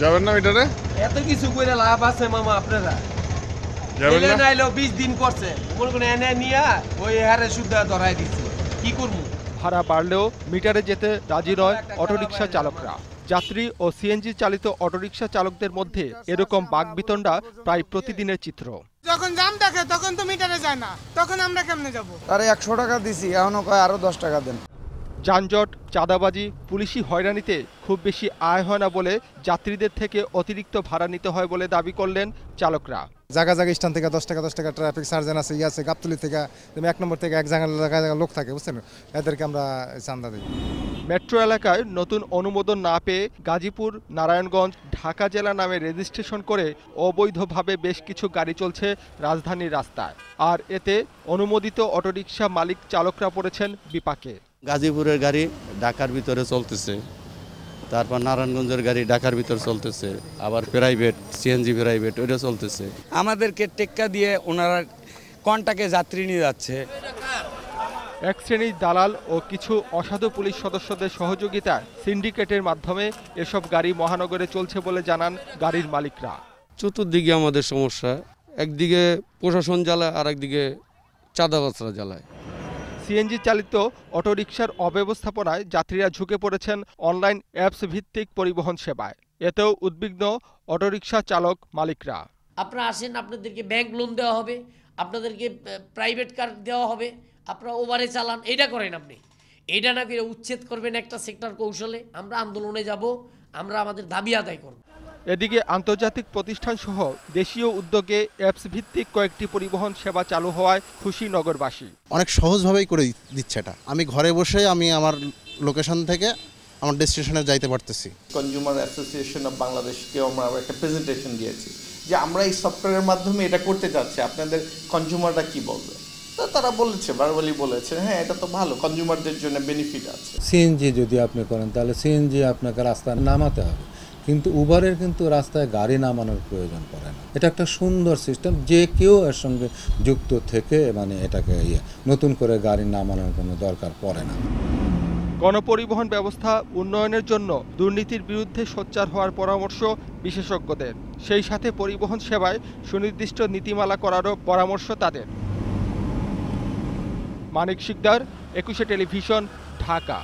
যাবেন না মিটারে? এত কিছু কইরা লাভ আছে মামা আপনারা? যাবেন না? নাইলো 20 দিন করছে মনে করে এনে নিয়া ওই হারে সুদ্ধা ধরাই দিচ্ছে, কি করবো? ভাড়া বাড়লেও মিটারে যেতে রাজি নয় অটোরিকশা চালকরা। যাত্রী ও সিএনজি চালিত অটোরিকশা চালকদের মধ্যে এরকম বাকবিতণ্ডা প্রায় প্রতিদিনের চিত্র। যখন জাম দেখে তখন তো মিটারে যায় না, তখন আমরা কেমনে যাব? আরে 100 টাকা দিছি, এখনো কয় আরো 10 টাকা দেন। যানজট, চাঁদাবাজি, পুলিশি হয়রানিতে খুব বেশি আয় হয় না বলে যাত্রীদের থেকে অতিরিক্ত ভাড়া নিতে হয় বলে দাবি করলেন চালকরা। জায়গা জায়গা স্ট্যান্ড থেকে 10 টাকা ট্রাফিক সার্জেন আছে, আছে গাবতলি থেকে 1 নম্বর থেকে এক জায়গায় লোক থাকে, বুঝছেন, এদেরকে আমরা চাঁদা দিই। মেট্রো এলাকায় নতুন অনুমোদন না পেয়ে গাজীপুর, নারায়ণগঞ্জ, ঢাকা জেলা নামে রেজিস্ট্রেশন করে অবৈধভাবে বেশ কিছু গাড়ি চলছে রাজধানীর রাস্তায়। আর এতে অনুমোদিত অটোরিকশা মালিক চালকরা পড়েছেন বিপাকে। গাজীপুরের গাড়ি ঢাকার ভিতরে চলতেছে, তারপর নারায়ণগঞ্জের গাড়ি ঢাকার ভিতরে চলতেছে, আবার প্রাইভেট সিএনজি প্রাইভেট ওইটা চলতেছে। আমাদেরকে টেক্কা দিয়ে ওনারা কন্টাকে যাত্রী নিয়ে যাচ্ছে। এক শ্রেণীর দালাল ও কিছু অসাধু পুলিশ সদস্যদের সহযোগিতায় সিন্ডিকেটের মাধ্যমে এসব গাড়ি মহানগরে চলছে বলে জানান গাড়ির মালিকরা। চতুর্দিকে আমাদের সমস্যা, একদিকে প্রশাসন জ্বালায় আর একদিকে চাঁদাবাজরা জ্বালায়। সিএনজি চালিত অটোরিকশার অব্যবস্থাপনায় যাত্রীরা ঝুঁকে পড়েছেন অনলাইন অ্যাপস ভিত্তিক পরিবহন সেবায়। এতেও উদ্বিগ্ন অটোরিকশা চালক মালিকরা। আপনারা আসেন, আপনাদেরকে ব্যাংক লোন দেওয়া হবে, আপনাদেরকে প্রাইভেট কার দেওয়া হবে, আপনারা ওভারে চালান, এটা করেন আপনি। এটা না করে উচ্ছেদ করবেন একটা সেক্টর কৌশলে। আমরা আন্দোলনে যাব, আমরা আমাদের দাবি আদায় করব। এদিকে আন্তর্জাতিক প্রতিষ্ঠানসহ দেশীয় উদ্যোগে অ্যাপস ভিত্তিক কয়েকটি পরিবহন সেবা চালু হওয়ায় খুশি নগরবাসী। অনেক সহজভাবেই করে দিচ্ছে এটা। আমি ঘরে বসে আমি আমার লোকেশন থেকে আমার ডেস্টিনেশনে যাইতে পারতেছি। কনজিউমার অ্যাসোসিয়েশন অফ বাংলাদেশকে আমরা একটা প্রেজেন্টেশন দিয়েছি যে আমরা এই সফটওয়্যারের মাধ্যমে এটা করতে চাচ্ছি, আপনাদের কনজিউমাররা কি বলবে। তারা বলেছে, ভার্বালি বলেছে, হ্যাঁ এটা তো ভালো, কনজিউমারদের জন্য বেনিফিট আছে। সিএনজি যদি আপনি করেন তাহলে সিএনজি আপনাকে রাস্তায় নামাতে হবে, কিন্তু উবারের কিন্তু রাস্তায় গাড়ি নামানোর প্রয়োজন পড়ে না। এটা একটা সুন্দর সিস্টেম, যে কেউ এর সঙ্গে যুক্ত থেকে মানে এটাকে নতুন করে গাড়ি নামানোর কোনো দরকার পড়ে না। গণপরিবহন ব্যবস্থা উন্নয়নের জন্য দুর্নীতির বিরুদ্ধে সোচ্চার হওয়ার পরামর্শ বিশেষজ্ঞদের। সেই সাথে পরিবহন সেবায় সুনির্দিষ্ট নীতিমালা করারও পরামর্শ তাদের। মানিক শিকদার, 21 টেলিভিশন, ঢাকা।